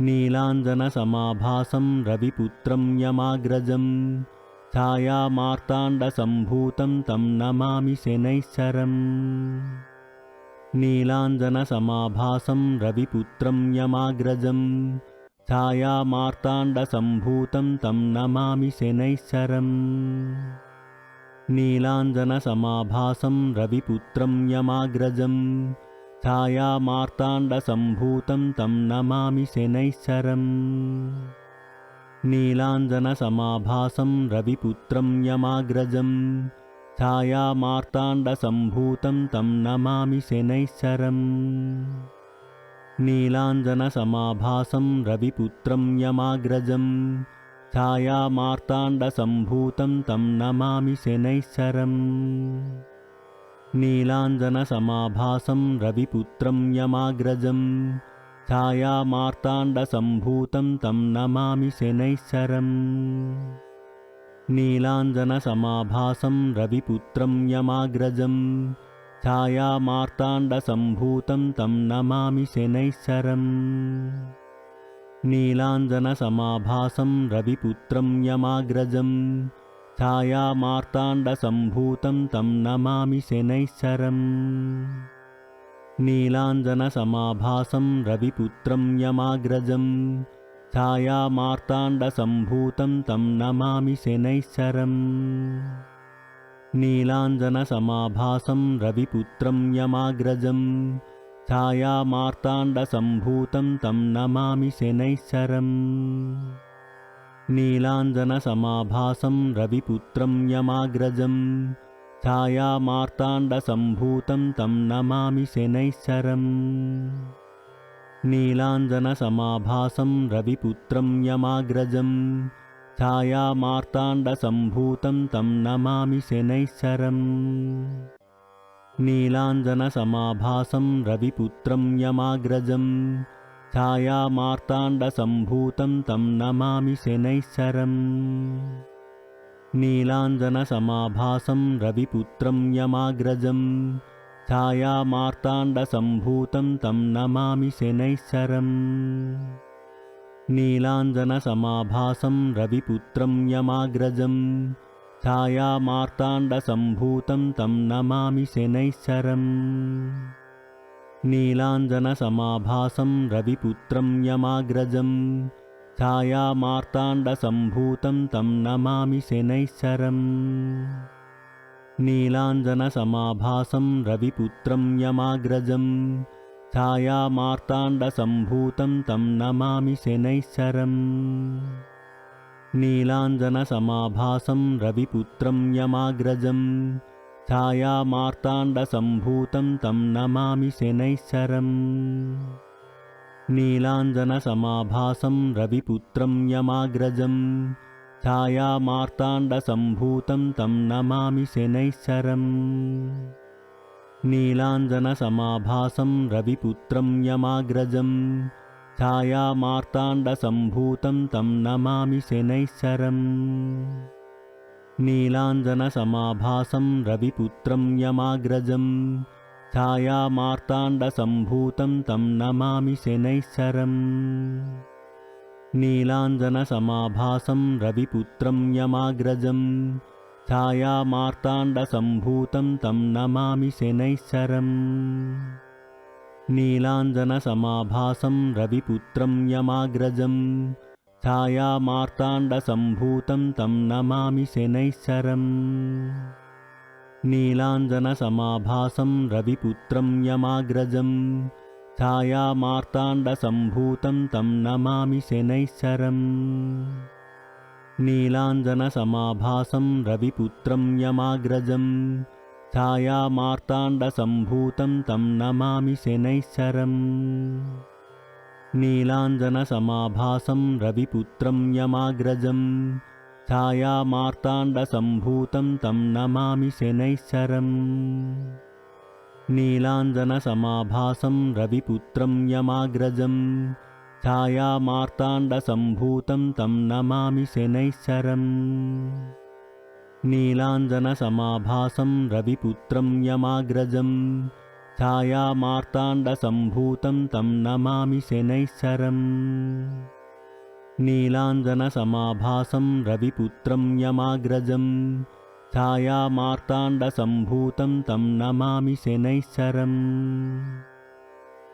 नीलाञ्जनसमाभासं रविपुत्रं यमाग्रजं छायामार्ताण्डसम्भूतं तं नमामि शनैश्चरम्। नीलाञ्जनसमाभासं रविपुत्रं यमाग्रजं छायामार्ताण्डसम्भूतं तं नमामि शनैश्चरम्। नीलाञ्जनसमाभासं रविपुत्रं यमाग्रजं छायामार्ताण्डसम्भूतं तं नमामि शनैश्चरम्। नीलाञ्जनसमाभासं रविपुत्रं यमाग्रजं छायामार्ताण्डसम्भूतं तं नमामि शनैश्चरम्। नीलाञ्जनसमाभासं रविपुत्रं यमाग्रजं छायामार्ताण्डसम्भूतं तं नमामि शनैश्चरम्। नीलाञ्जनसमाभासं रविपुत्रं यमाग्रजं छायामार्ताण्डसम्भूतं तं नमामि शनैश्चरम्। नीलाञ्जनसमाभासं रविपुत्रं यमाग्रजं छायामार्ताण्डसम्भूतं तं नमामि शनैश्चरम्। नीलाञ्जनसमाभासं रविपुत्रं यमाग्रजं छायामार्ताण्डसम्भूतं तं नमामि शनैश्चरम्। नीलाञ्जनसमाभासं रविपुत्रं यमाग्रजं छायामार्ताण्डसम्भूतं तं नमामि शनैश्चरम्। नीलाञ्जनसमाभासं रविपुत्रं यमाग्रजं छायामार्ताण्डसम्भूतं तं नमामि शनैश्चरम्। नीलाञ्जनसमाभासं रविपुत्रं यमाग्रजं छायामार्ताण्डसम्भूतं तं नमामि शनैश्चरम्। नीलाञ्जनसमाभासं रविपुत्रं यमाग्रजं छायामार्ताण्डसम्भूतं तं नमामि शनैश्चरम्। नीलाञ्जनसमाभासं रविपुत्रं यमाग्रजं छायामार्ताण्डसम्भूतं तं नमामि शनैश्चरम्। नीलाञ्जनसमाभासं रविपुत्रं यमाग्रजं छायामार्ताण्डसम्भूतं तं नमामि शनैश्चरम्। नीलाञ्जनसमाभासं रविपुत्रं यमाग्रजं छायामार्ताण्डसम्भूतं तं नमामि शनैश्चरम्। नीलाञ्जनसमाभासं रविपुत्रं यमाग्रजं छायामार्ताण्डसम्भूतं तं नमामि शनैश्चरम्। नीलाञ्जनसमाभासं रविपुत्रं यमाग्रजं छायामार्ताण्डसम्भूतं तं नमामि शनैश्चरम्। नीलाञ्जनसमाभासं रविपुत्रं यमाग्रजं छायामार्ताण्डसम्भूतं तं नमामि शनैश्चरम्। नीलाञ्जनसमाभासं रविपुत्रं यमाग्रजं छायामार्ताण्डसम्भूतं तं नमामि शनैश्चरम्। नीलाञ्जनसमाभासं रविपुत्रं यमाग्रजं छायामार्ताण्डसम्भूतं तं नमामि शनैश्चरम्। नीलाञ्जनसमाभासं रविपुत्रं यमाग्रजं छायामार्ताण्डसम्भूतं तं नमामि शनैश्चरम्। नीलाञ्जनसमाभासं रविपुत्रं यमाग्रजं छायामार्ताण्डसम्भूतं तं नमामि शनैश्चरम्। नीलाञ्जनसमाभासं रविपुत्रं यमाग्रजं छायामार्ताण्डसम्भूतं तं नमामि शनैश्चरम्। नीलाञ्जनसमाभासं रविपुत्रं यमाग्रजं छायामार्ताण्डसम्भूतं तं नमामि शनैश्चरम्। नीलाञ्जनसमाभासं रविपुत्रं यमाग्रजं छायामार्ताण्डसम्भूतं तं नमामि शनैश्चरम्। नीलाञ्जनसमाभासं रविपुत्रं यमाग्रजं छायामार्ताण्डसम्भूतं तं नमामि शनैश्चरम्। नीलाञ्जनसमाभासं रविपुत्रं यमाग्रजं छायामार्ताण्डसम्भूतं तं नमामि शनैश्चरम्। नीलाञ्जनसमाभासं रविपुत्रं यमाग्रजं छायामार्ताण्डसम्भूतं तं नमामि शनैश्चरम् नीलाञ्जनसमाभासं रविपुत्रं यमाग्रजं छायामार्ताण्डसम्भूतं तं नमामि शनैश्चरम्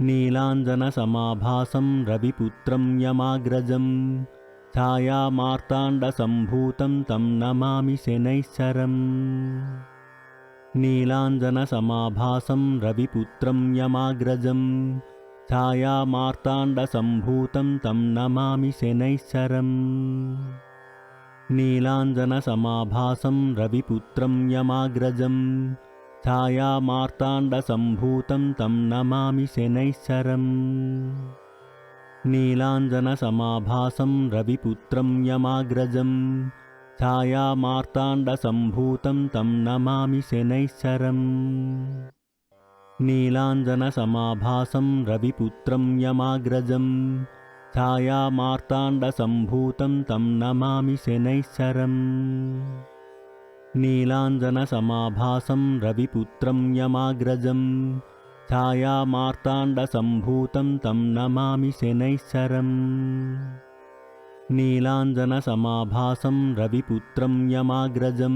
नीलाञ्जनसमाभासं रविपुत्रं यमाग्रजं छायामार्ताण्डसम्भूतं तं नमामि शनैश्चरम् नीलाञ्जनसमाभासं रविपुत्रं यमाग्रजं छायामार्ताण्डसम्भूतं तं नमामि शनैश्चरम् नीलाञ्जनसमाभासं रविपुत्रं यमाग्रजं छायामार्ताण्डसम्भूतं तं नमामि शनैश्चरम् नीलाञ्जनसमाभासं रविपुत्रं यमाग्रजं छायामार्ताण्डसम्भूतं तं नमामि शनैश्चरम् नीलाञ्जनसमाभासं रविपुत्रं यमाग्रजं छायामार्ताण्डसम्भूतं तं नमामि शनैश्चरम् नीलाञ्जनसमाभासं रविपुत्रं यमाग्रजं छायामार्ताण्डसम्भूतं तं नमामि शनैश्चरम् नीलाञ्जनसमाभासं रविपुत्रं यमाग्रजं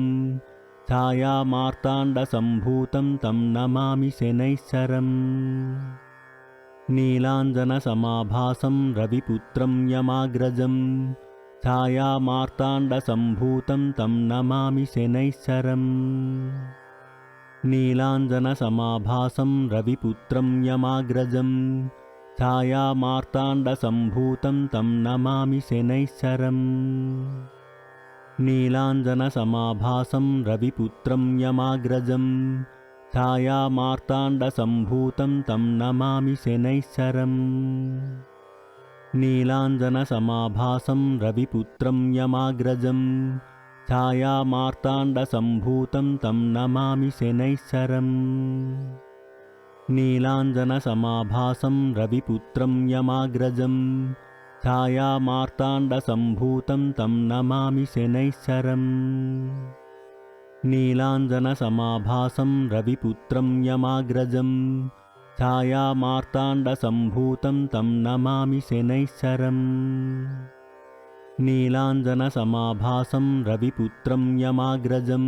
छायामार्ताण्डसम्भूतं तं नमामि शनैश्चरम् नीलाञ्जनसमाभासं रविपुत्रं यमाग्रजं छायामार्ताण्डसम्भूतं तं नमामि शनैश्चरम् नीलाञ्जनसमाभासं रविपुत्रं यमाग्रजं छायामार्ताण्डसम्भूतं तं नमामि शनैश्चरम् नीलाञ्जनसमाभासं रविपुत्रं यमाग्रजं छायामार्ताण्डसम्भूतं तं नमामि शनैश्चरम् नीलाञ्जनसमाभासं रविपुत्रं यमाग्रजं छायामार्ताण्डसम्भूतं तं नमामि शनैश्चरम् नीलाञ्जनसमाभासं रविपुत्रं यमाग्रजं छायामार्ताण्डसम्भूतं तं नमामि शनैश्चरम् नीलाञ्जनसमाभासं रविपुत्रं यमाग्रजं छायामार्ताण्डसम्भूतं तं नमामि शनैश्चरम् नीलाञ्जनसमाभासं रविपुत्रं यमाग्रजं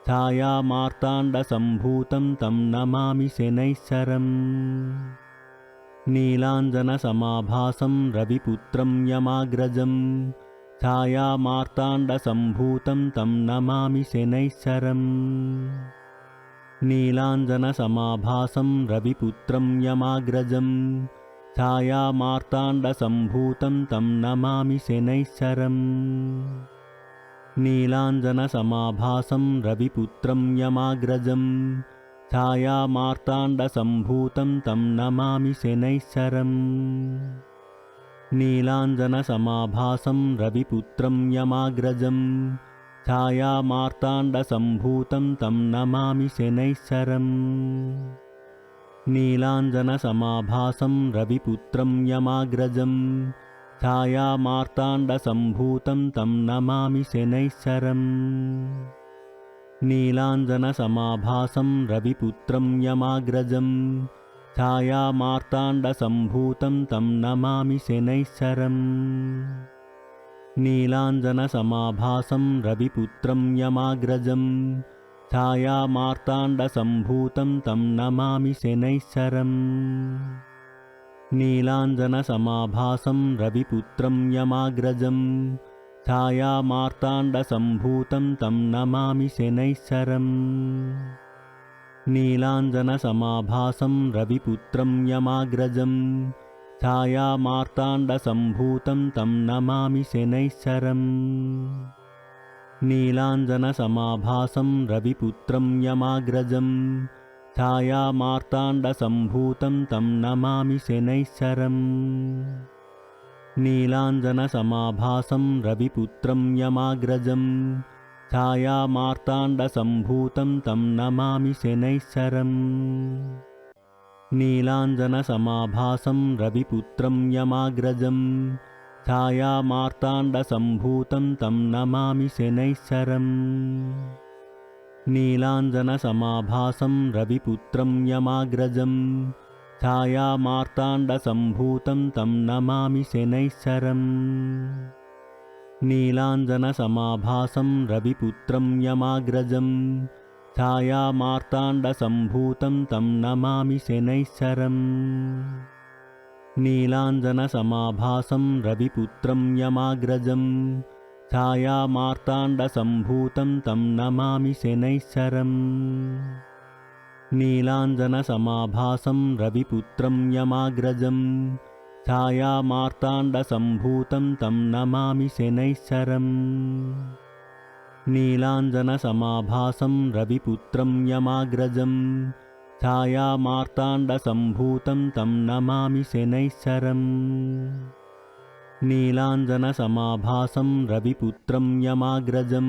छायामार्ताण्डसम्भूतं तं नमामि शनैश्चरम् नीलाञ्जनसमाभासं रविपुत्रं यमाग्रजं छायामार्ताण्डसम्भूतं तं नमामि शनैश्चरम् नीलाञ्जनसमाभासं रविपुत्रं यमाग्रजं छायामार्ताण्डसम्भूतं तं नमामि शनैश्चरम् नीलाञ्जनसमाभासं रविपुत्रं यमाग्रजं छायामार्ताण्डसम्भूतं तं नमामि शनैश्चरम् नीलाञ्जनसमाभासं रविपुत्रं यमाग्रजं छायामार्ताण्डसम्भूतं तं नमामि शनैश्चरम् नीलाञ्जनसमाभासं रविपुत्रं यमाग्रजं छायामार्ताण्डसम्भूतं तं नमामि शनैश्चरम् नीलाञ्जनसमाभासं रविपुत्रं यमाग्रजं छायामार्ताण्डसम्भूतं तं नमामि शनैश्चरम् नीलाञ्जनसमाभासं रविपुत्रं यमाग्रजं छायामार्ताण्डसम्भूतं तं नमामि शनैश्चरम् नीलाञ्जनसमाभासं रविपुत्रं यमाग्रजं छायामार्ताण्डसम्भूतं तं नमामि शनैश्चरम् नीलाञ्जनसमाभासं रविपुत्रं यमाग्रजं छायामार्ताण्डसम्भूतं तं नमामि शनैश्चरम् नीलाञ्जनसमाभासं रविपुत्रं यमाग्रजं छायामार्ताण्डसम्भूतं तं नमामि शनैश्चरम् नीलाञ्जनसमाभासं रविपुत्रं यमाग्रजं छायामार्ताण्डसम्भूतं तं नमामि शनैश्चरम् नीलाञ्जनसमाभासं रविपुत्रं यमाग्रजं छायामार्ताण्डसम्भूतं तं नमामि शनैश्चरम् नीलाञ्जनसमाभासं रविपुत्रं यमाग्रजं छायामार्ताण्डसम्भूतं तं नमामि शनैश्चरम् नीलाञ्जनसमाभासं रविपुत्रं यमाग्रजं छायामार्ताण्डसम्भूतं तं नमामि शनैश्चरम् नीलाञ्जनसमाभासं रविपुत्रं यमाग्रजं छायामार्ताण्डसम्भूतं तं नमामि शनैश्चरम् नीलाञ्जनसमाभासं रविपुत्रं यमाग्रजं छायामार्ताण्डसम्भूतं तं नमामि शनैश्चरम् नीलाञ्जनसमाभासं रविपुत्रं यमाग्रजं छायामार्ताण्डसम्भूतं तं नमामि शनैश्चरम् नीलाञ्जनसमाभासं रविपुत्रं यमाग्रजं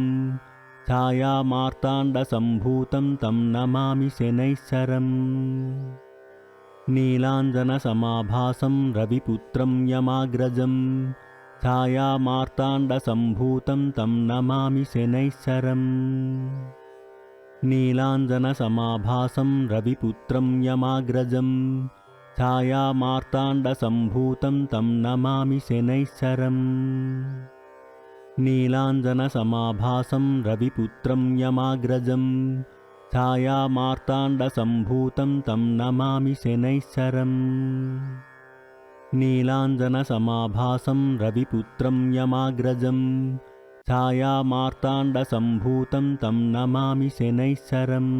छायामार्ताण्डसम्भूतं तं नमामि शनैश्चरम् नीलाञ्जनसमाभासं रविपुत्रं यमाग्रजं छायामार्ताण्डसम्भूतं तं नमामि शनैश्चरम् नीलाञ्जनसमाभासं रविपुत्रं यमाग्रजं छायामार्ताण्डसम्भूतं तं नमामि शनैश्चरम् नीलाञ्जनसमाभासं रविपुत्रं यमाग्रजं छायामार्ताण्डसम्भूतं तं नमामि शनैश्चरम् नीलाञ्जनसमाभासं रविपुत्रं यमाग्रजं छायामार्ताण्डसम्भूतं तं नमामि शनैश्चरम्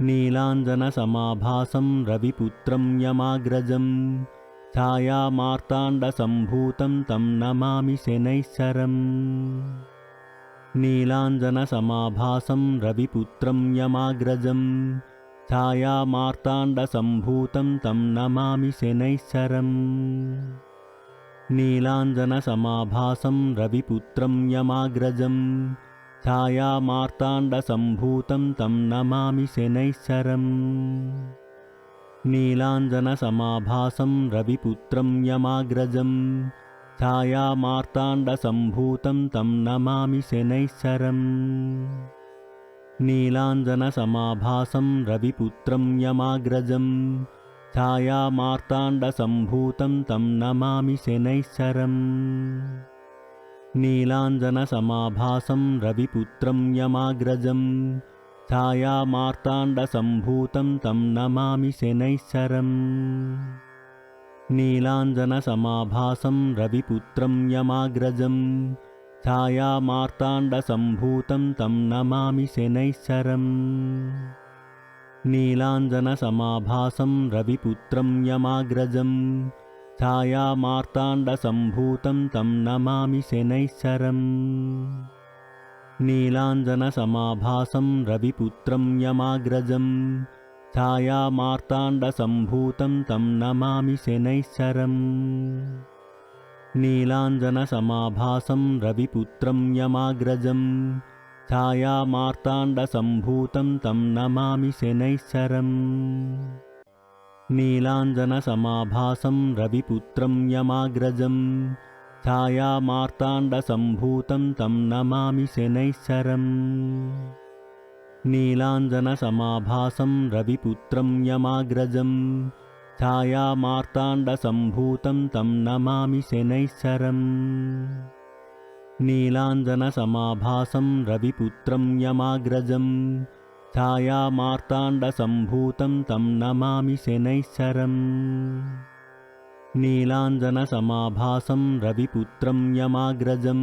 नीलाञ्जनसमाभासं रविपुत्रं यमाग्रजं छायामार्ताण्डसम्भूतं तं नमामि शनैश्चरम् नीलाञ्जनसमाभासं रविपुत्रं यमाग्रजं छायामार्ताण्डसम्भूतं तं नमामि शनैश्चरम् नीलाञ्जनसमाभासं रविपुत्रं यमाग्रजं छायामार्ताण्डसम्भूतं तं नमामि शनैश्चरम् नीलाञ्जनसमाभासं रविपुत्रं यमाग्रजं छायामार्ताण्डसम्भूतं तं नमामि शनैश्चरम् नीलाञ्जनसमाभासं रविपुत्रं यमाग्रजं छायामार्ताण्डसम्भूतं तं नमामि शनैश्चरम् नीलाञ्जनसमाभासं रविपुत्रं यमाग्रजं छायामार्ताण्डसम्भूतं तं नमामि शनैश्चरम् नीलाञ्जनसमाभासं रविपुत्रं यमाग्रजं छायामार्ताण्डसम्भूतं तं नमामि शनैश्चरम् नीलाञ्जनसमाभासं रविपुत्रं यमाग्रजं छायामार्ताण्डसम्भूतं तं नमामि शनैश्चरम् नीलाञ्जनसमाभासं रविपुत्रं यमाग्रजं छायामार्ताण्डसम्भूतं तं नमामि शनैश्चरम् नीलाञ्जनसमाभासं रविपुत्रं यमाग्रजं छायामार्ताण्डसम्भूतं तं नमामि शनैश्चरम् नीलाञ्जनसमाभासं रविपुत्रं यमाग्रजं छायामार्ताण्डसम्भूतं तं नमामि शनैश्चरम् नीलाञ्जनसमाभासं रविपुत्रं यमाग्रजं छायामार्ताण्डसम्भूतं तं नमामि शनैश्चरम् नीलाञ्जनसमाभासं रविपुत्रं यमाग्रजं छायामार्ताण्डसम्भूतं तं नमामि शनैश्चरम् नीलाञ्जनसमाभासं रविपुत्रं यमाग्रजं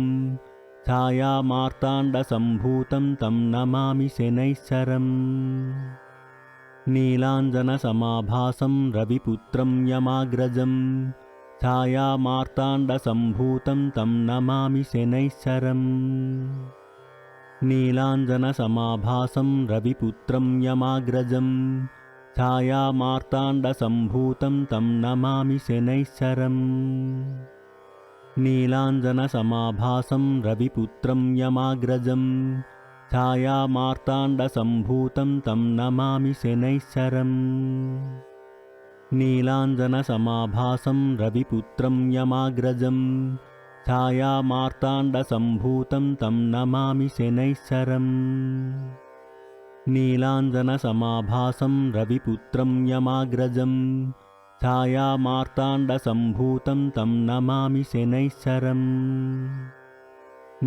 छायामार्ताण्डसम्भूतं तं नमामि शनैश्चरम् नीलाञ्जनसमाभासं रविपुत्रं यमाग्रजं छायामार्ताण्डसम्भूतं तं नमामि शनैश्चरम् नीलाञ्जनसमाभासं रविपुत्रं यमाग्रजं छायामार्ताण्डसम्भूतं तं नमामि शनैश्चरम् नीलाञ्जनसमाभासं रविपुत्रं यमाग्रजं छायामार्ताण्डसम्भूतं तं नमामि शनैश्चरम् नीलाञ्जनसमाभासं रविपुत्रं यमाग्रजं छायामार्ताण्डसम्भूतं तं नमामि शनैश्चरम् नीलाञ्जनसमाभासं रविपुत्रं यमाग्रजं छायामार्ताण्डसम्भूतं तं नमामि शनैश्चरम्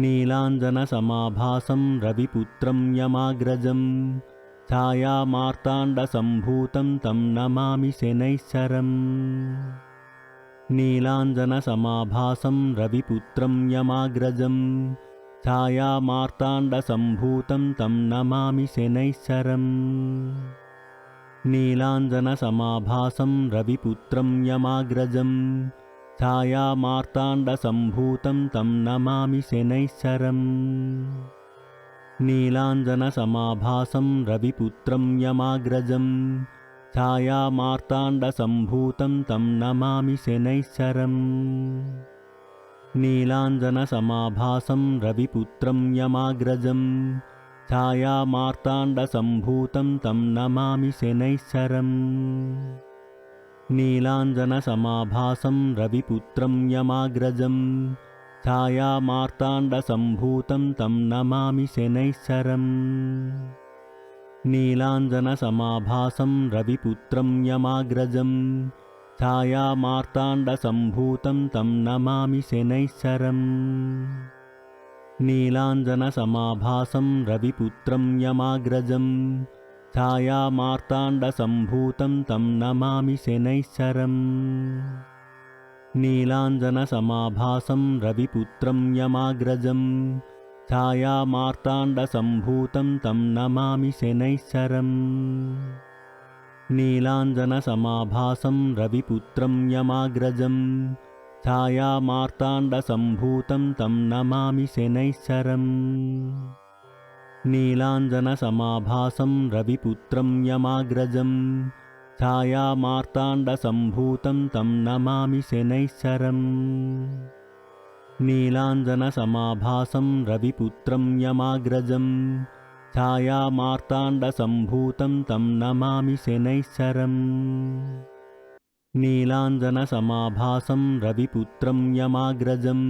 नीलाञ्जनसमाभासं रविपुत्रं यमाग्रजं छायामार्ताण्डसम्भूतं तं नमामि शनैश्चरम् नीलाञ्जनसमाभासं रविपुत्रं यमाग्रजं छायामार्ताण्डसम्भूतं तं नमामि शनैश्चरम् नीलाञ्जनसमाभासं रविपुत्रं यमाग्रजं छायामार्ताण्डसम्भूतं तं नमामि शनैश्चरम् नीलाञ्जनसमाभासं रविपुत्रं यमाग्रजं छायामार्ताण्डसम्भूतं तं नमामि शनैश्चरम् नीलाञ्जनसमाभासं रविपुत्रं यमाग्रजं छायामार्ताण्डसम्भूतं तं नमामि शनैश्चरम् नीलाञ्जनसमाभासं रविपुत्रं यमाग्रजं छायामार्ताण्डसम्भूतं तं नमामि शनैश्चरम् नीलाञ्जनसमाभासं रविपुत्रं यमाग्रजं छायामार्ताण्डसम्भूतं तं नमामि शनैश्चरम् नीलाञ्जनसमाभासं रविपुत्रं यमाग्रजं छायामार्ताण्डसम्भूतं तं नमामि शनैश्चरम् नीलाञ्जनसमाभासं रविपुत्रं यमाग्रजं छायामार्ताण्डसम्भूतं तं नमामि शनैश्चरम् नीलाञ्जनसमाभासं रविपुत्रं यमाग्रजं छायामार्ताण्डसम्भूतं तं नमामि शनैश्चरम् नीलाञ्जनसमाभासं रविपुत्रं यमाग्रजं छायामार्ताण्डसम्भूतं तं नमामि शनैश्चरम् नीलाञ्जनसमाभासं रविपुत्रं यमाग्रजं छायामार्ताण्डसम्भूतं तं नमामि शनैश्चरम् नीलाञ्जनसमाभासं रविपुत्रं यमाग्रजं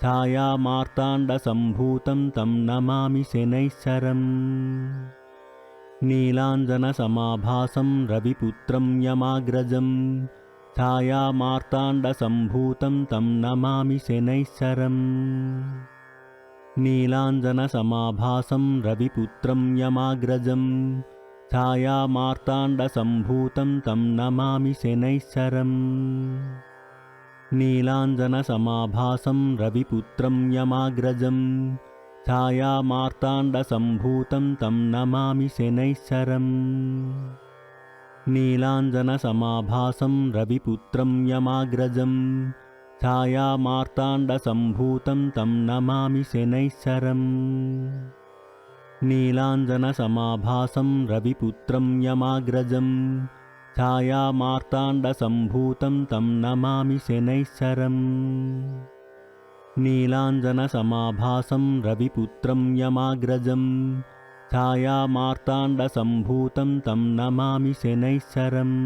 छायामार्ताण्डसम्भूतं तं नमामि शनैश्चरम् नीलाञ्जनसमाभासं रविपुत्रं यमाग्रजं छायामार्ताण्डसम्भूतं तं नमामि शनैश्चरम् नीलाञ्जनसमाभासं रविपुत्रं यमाग्रजं छायामार्ताण्डसम्भूतं तं नमामि शनैश्चरम् नीलाञ्जनसमाभासं रविपुत्रं यमाग्रजं छायामार्ताण्डसम्भूतं तं नमामि शनैश्चरम् नीलाञ्जनसमाभासं रविपुत्रं यमाग्रजं छायामार्ताण्डसम्भूतं तं नमामि शनैश्चरम् नीलाञ्जनसमाभासं रविपुत्रं यमाग्रजं छायामार्ताण्डसम्भूतं तं नमामि शनैश्चरम् नीलाञ्जनसमाभासं रविपुत्रं यमाग्रजं छायामार्ताण्डसम्भूतं तं नमामि शनैश्चरम्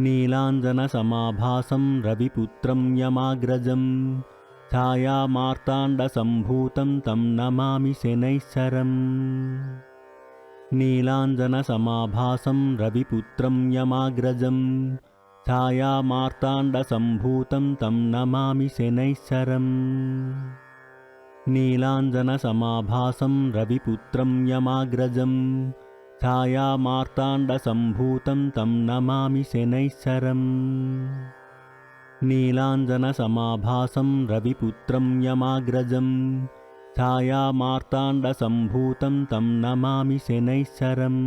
नीलाञ्जनसमाभासं रविपुत्रं यमाग्रजं छायामार्ताण्डसम्भूतं तं नमामि शनैश्चरम् नीलाञ्जनसमाभासं रविपुत्रं यमाग्रजं छायामार्ताण्डसम्भूतं तं नमामि शनैश्चरम् नीलाञ्जनसमाभासं रविपुत्रं यमाग्रजं छायामार्ताण्डसम्भूतं तं नमामि शनैश्चरम् नीलाञ्जनसमाभासं रविपुत्रं यमाग्रजं छायामार्ताण्डसम्भूतं तं नमामि शनैश्चरम्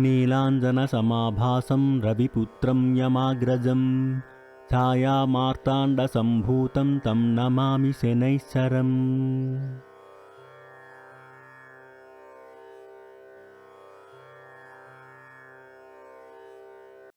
नीलाञ्जनसमाभासं रविपुत्रं यमाग्रजं छायामार्ताण्डसम्भूतं तं नमामि शनैश्चरम्